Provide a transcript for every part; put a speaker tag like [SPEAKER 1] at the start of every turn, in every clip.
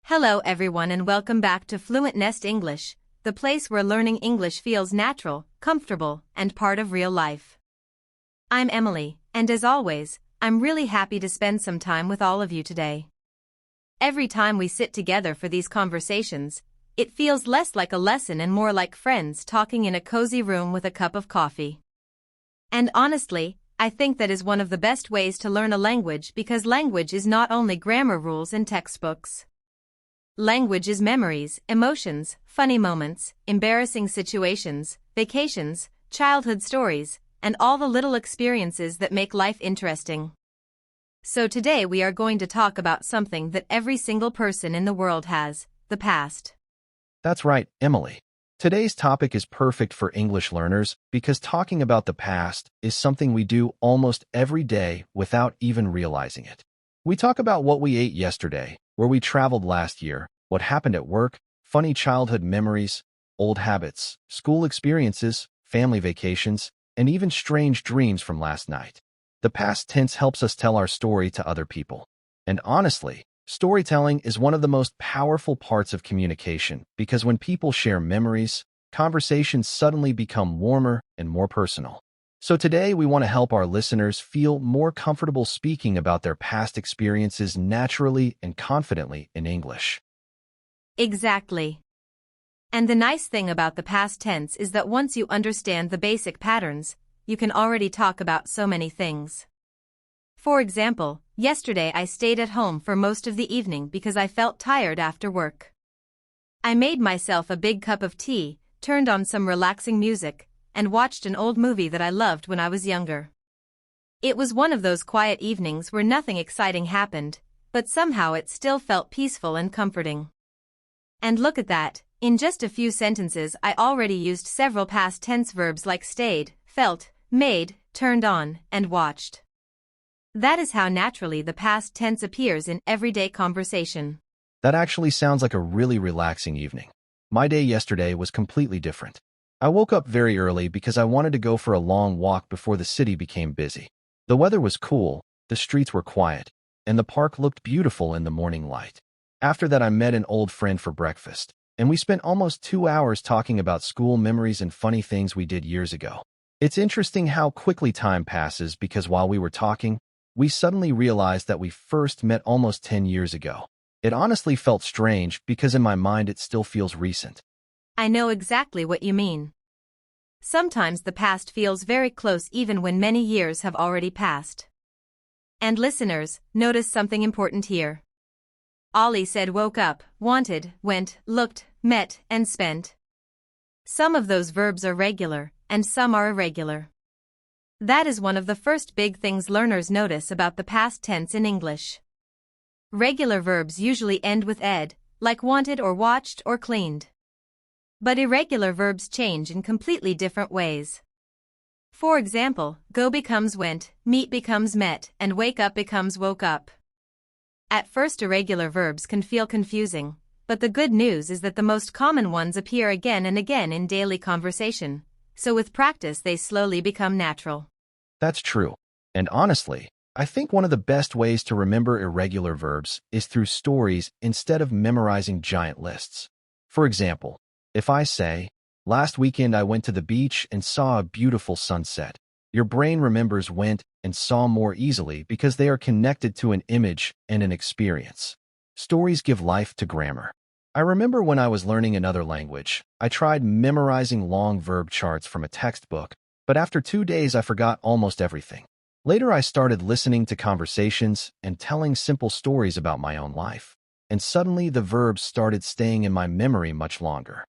[SPEAKER 1] Hello everyone and welcome back to Fluent Nest English, the place where learning English feels natural, comfortable, and part of real life. I'm Emily, and as always, I'm really happy to spend some time with all of you today. Every time we sit together for these conversations, it feels less like a lesson and more like friends talking in a cozy room with a cup of coffee. And honestly, I think that is one of the best ways to learn a language because language is not only grammar rules and textbooks. Language is memories, emotions, funny moments, embarrassing situations, vacations, childhood stories, and all the little experiences that make life interesting. So today we are going to talk about something that every single person in the world has, the past.
[SPEAKER 2] That's right, Emily. Today's topic is perfect for English learners because talking about the past is something we do almost every day without even realizing it. We talk about what we ate yesterday, where we traveled last year, what happened at work, funny childhood memories, old habits, school experiences, family vacations, and even strange dreams from last night. The past tense helps us tell our story to other people. And honestly, storytelling is one of the most powerful parts of communication because when people share memories, conversations suddenly become warmer and more personal. So today we want to help our listeners feel more comfortable speaking about their past experiences naturally and confidently in English.
[SPEAKER 1] Exactly. And the nice thing about the past tense is that once you understand the basic patterns, you can already talk about so many things. For example, yesterday I stayed at home for most of the evening because I felt tired after work. I made myself a big cup of tea, turned on some relaxing music, and watched an old movie that I loved when I was younger. It was one of those quiet evenings where nothing exciting happened, but somehow it still felt peaceful and comforting. And look at that, in just a few sentences I already used several past tense verbs like stayed, felt, made, turned on, and watched. That is how naturally the past tense appears in everyday conversation.
[SPEAKER 2] That actually sounds like a really relaxing evening. My day yesterday was completely different. I woke up very early because I wanted to go for a long walk before the city became busy. The weather was cool, the streets were quiet, and the park looked beautiful in the morning light. After that, I met an old friend for breakfast, and we spent almost 2 hours talking about school memories and funny things we did years ago. It's interesting how quickly time passes because while we were talking, we suddenly realized that we first met almost 10 years ago. It honestly felt strange because in my mind it still feels recent.
[SPEAKER 1] I know exactly what you mean. Sometimes the past feels very close even when many years have already passed. And listeners, notice something important here. Ollie said woke up, wanted, went, looked, met, and spent. Some of those verbs are regular, and some are irregular. That is one of the first big things learners notice about the past tense in English. Regular verbs usually end with ed, like wanted or watched or cleaned. But irregular verbs change in completely different ways. For example, go becomes went, meet becomes met, and wake up becomes woke up. At first, irregular verbs can feel confusing, but the good news is that the most common ones appear again and again in daily conversation, so with practice they slowly become natural.
[SPEAKER 2] That's true. And honestly, I think one of the best ways to remember irregular verbs is through stories instead of memorizing giant lists. For example, if I say, last weekend I went to the beach and saw a beautiful sunset, your brain remembers went and saw more easily because they are connected to an image and an experience. Stories give life to grammar. I remember when I was learning another language, I tried memorizing long verb charts from a textbook, but after 2 days I forgot almost everything. Later I started listening to conversations and telling simple stories about my own life, and suddenly the verbs started staying in my memory much longer.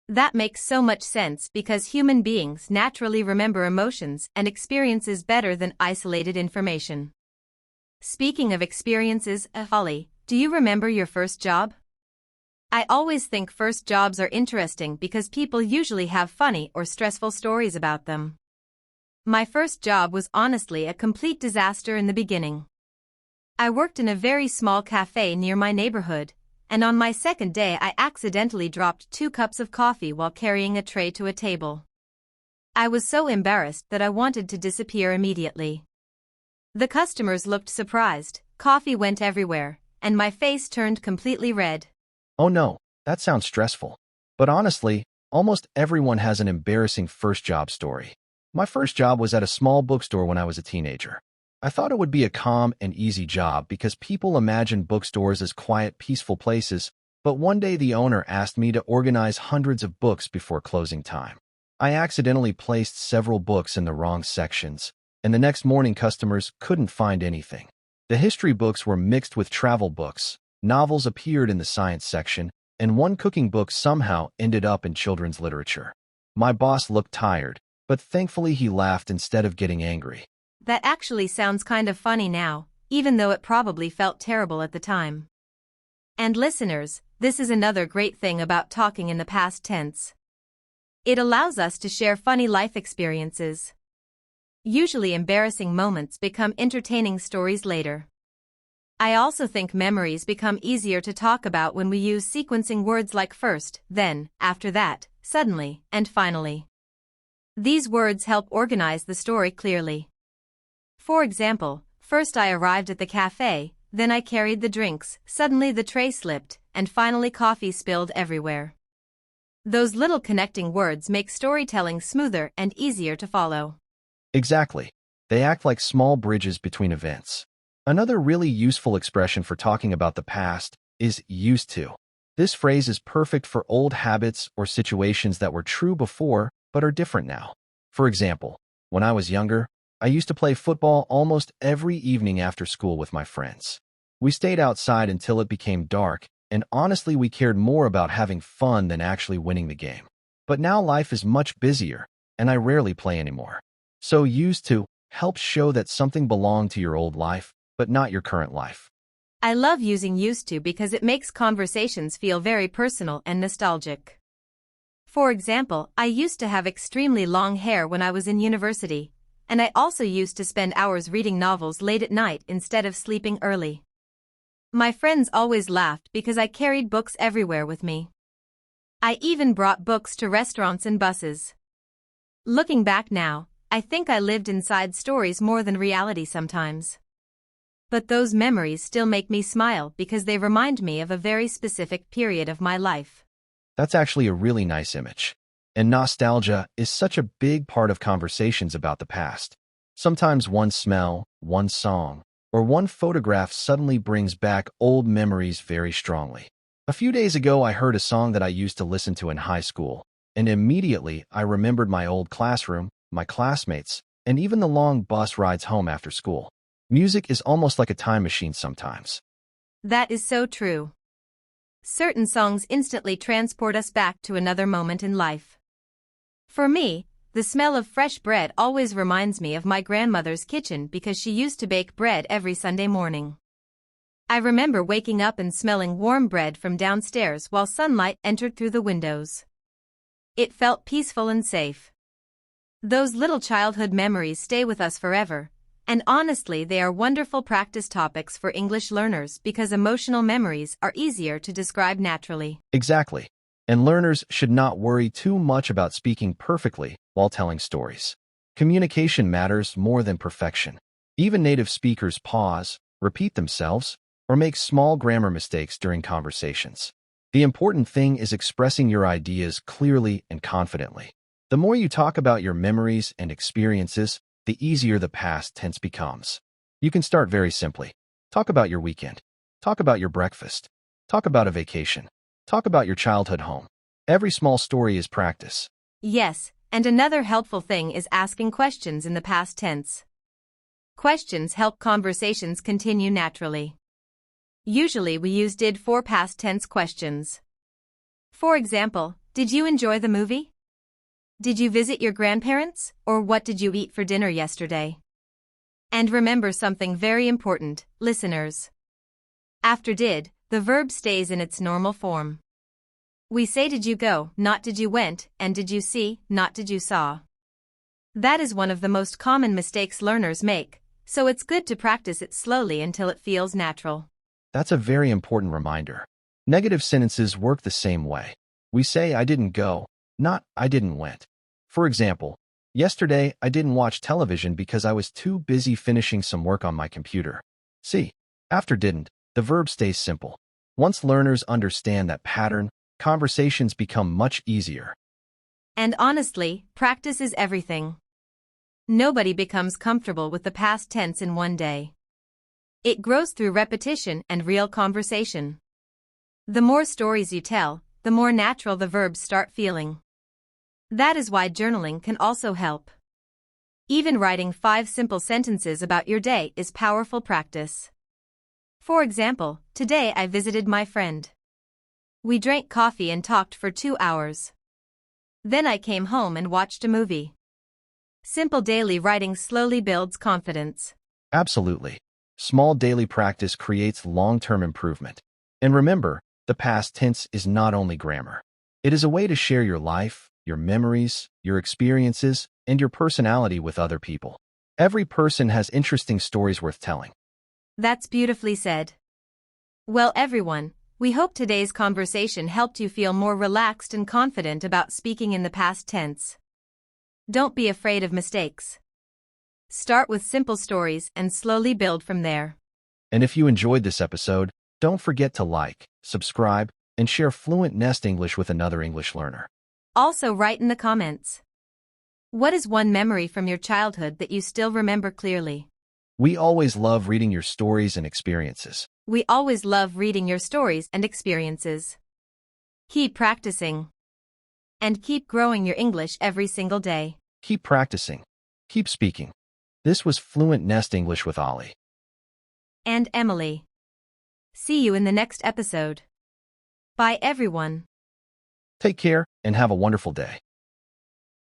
[SPEAKER 1] That makes so much sense because human beings naturally remember emotions and experiences better than isolated information. Speaking of experiences, Ollie, do you remember your first job? I always think first jobs are interesting because people usually have funny or stressful stories about them. My first job was honestly a complete disaster in the beginning. I worked in a very small cafe near my neighborhood, and on my second day I accidentally dropped 2 cups of coffee while carrying a tray to a table. I was so embarrassed that I wanted to disappear immediately. The customers looked surprised, coffee went everywhere, and my face turned completely red.
[SPEAKER 2] Oh no, that sounds stressful. But honestly, almost everyone has an embarrassing first job story. My first job was at a small bookstore when I was a teenager. I thought it would be a calm and easy job because people imagine bookstores as quiet, peaceful places, but one day the owner asked me to organize hundreds of books before closing time. I accidentally placed several books in the wrong sections, and the next morning customers couldn't find anything. The history books were mixed with travel books, novels appeared in the science section, and one cooking book somehow ended up in children's literature. My boss looked tired, but thankfully he laughed instead of getting angry.
[SPEAKER 1] That actually sounds kind of funny now, even though it probably felt terrible at the time. And listeners, this is another great thing about talking in the past tense. It allows us to share funny life experiences. Usually embarrassing moments become entertaining stories later. I also think memories become easier to talk about when we use sequencing words like first, then, after that, suddenly, and finally. These words help organize the story clearly. For example, first I arrived at the cafe, then I carried the drinks, suddenly the tray slipped, and finally coffee spilled everywhere. Those little connecting words make storytelling smoother and easier to follow.
[SPEAKER 2] Exactly. They act like small bridges between events. Another really useful expression for talking about the past is used to. This phrase is perfect for old habits or situations that were true before but are different now. For example, when I was younger, I used to play football almost every evening after school with my friends. We stayed outside until it became dark, and honestly we cared more about having fun than actually winning the game. But now life is much busier, and I rarely play anymore. So used to helps show that something belonged to your old life, but not your current life.
[SPEAKER 1] I love using used to because it makes conversations feel very personal and nostalgic. For example, I used to have extremely long hair when I was in university, and I also used to spend hours reading novels late at night instead of sleeping early. My friends always laughed because I carried books everywhere with me. I even brought books to restaurants and buses. Looking back now, I think I lived inside stories more than reality sometimes. But those memories still make me smile because they remind me of a very specific period of my life.
[SPEAKER 2] That's actually a really nice image. And nostalgia is such a big part of conversations about the past. Sometimes one smell, one song, or one photograph suddenly brings back old memories very strongly. A few days ago I heard a song that I used to listen to in high school, and immediately I remembered my old classroom, my classmates, and even the long bus rides home after school. Music is almost like a time machine sometimes.
[SPEAKER 1] That is so true. Certain songs instantly transport us back to another moment in life. For me, the smell of fresh bread always reminds me of my grandmother's kitchen because she used to bake bread every Sunday morning. I remember waking up and smelling warm bread from downstairs while sunlight entered through the windows. It felt peaceful and safe. Those little childhood memories stay with us forever, and honestly they are wonderful practice topics for English learners because emotional memories are easier to describe naturally.
[SPEAKER 2] Exactly. And learners should not worry too much about speaking perfectly while telling stories. Communication matters more than perfection. Even native speakers pause, repeat themselves, or make small grammar mistakes during conversations. The important thing is expressing your ideas clearly and confidently. The more you talk about your memories and experiences, the easier the past tense becomes. You can start very simply. Talk about your weekend. Talk about your breakfast. Talk about a vacation. Talk about your childhood home. Every small story is practice.
[SPEAKER 1] Yes, and another helpful thing is asking questions in the past tense. Questions help conversations continue naturally. Usually we use did for past tense questions. For example, did you enjoy the movie? Did you visit your grandparents? Or what did you eat for dinner yesterday? And remember something very important, listeners. After did, the verb stays in its normal form. We say did you go, not did you went, and did you see, not did you saw. That is one of the most common mistakes learners make, so it's good to practice it slowly until it feels natural.
[SPEAKER 2] That's a very important reminder. Negative sentences work the same way. We say I didn't go, not I didn't went. For example, yesterday I didn't watch television because I was too busy finishing some work on my computer. See, after didn't, The verb stays simple. Once learners understand that pattern, conversations become much easier.
[SPEAKER 1] And honestly, practice is everything. Nobody becomes comfortable with the past tense in one day. It grows through repetition and real conversation. The more stories you tell, the more natural the verbs start feeling. That is why journaling can also help. Even writing 5 simple sentences about your day is powerful practice. For example, today I visited my friend. We drank coffee and talked for 2 hours. Then I came home and watched a movie. Simple daily writing slowly builds confidence.
[SPEAKER 2] Absolutely. Small daily practice creates long-term improvement. And remember, the past tense is not only grammar. It is a way to share your life, your memories, your experiences, and your personality with other people. Every person has interesting stories worth telling.
[SPEAKER 1] That's beautifully said. Well, everyone, we hope today's conversation helped you feel more relaxed and confident about speaking in the past tense. Don't be afraid of mistakes. Start with simple stories and slowly build from there.
[SPEAKER 2] And if you enjoyed this episode, don't forget to like, subscribe, and share Fluent Nest English with another English learner.
[SPEAKER 1] Also, write in the comments. What is one memory from your childhood that you still remember clearly?
[SPEAKER 2] We always love reading your stories and experiences.
[SPEAKER 1] We always love reading your stories and experiences. Keep practicing. And keep growing your English every single day.
[SPEAKER 2] Keep practicing. Keep speaking. This was Fluent Nest English with Ollie.
[SPEAKER 1] And Emily. See you in the next episode. Bye, everyone.
[SPEAKER 2] Take care and have a wonderful day.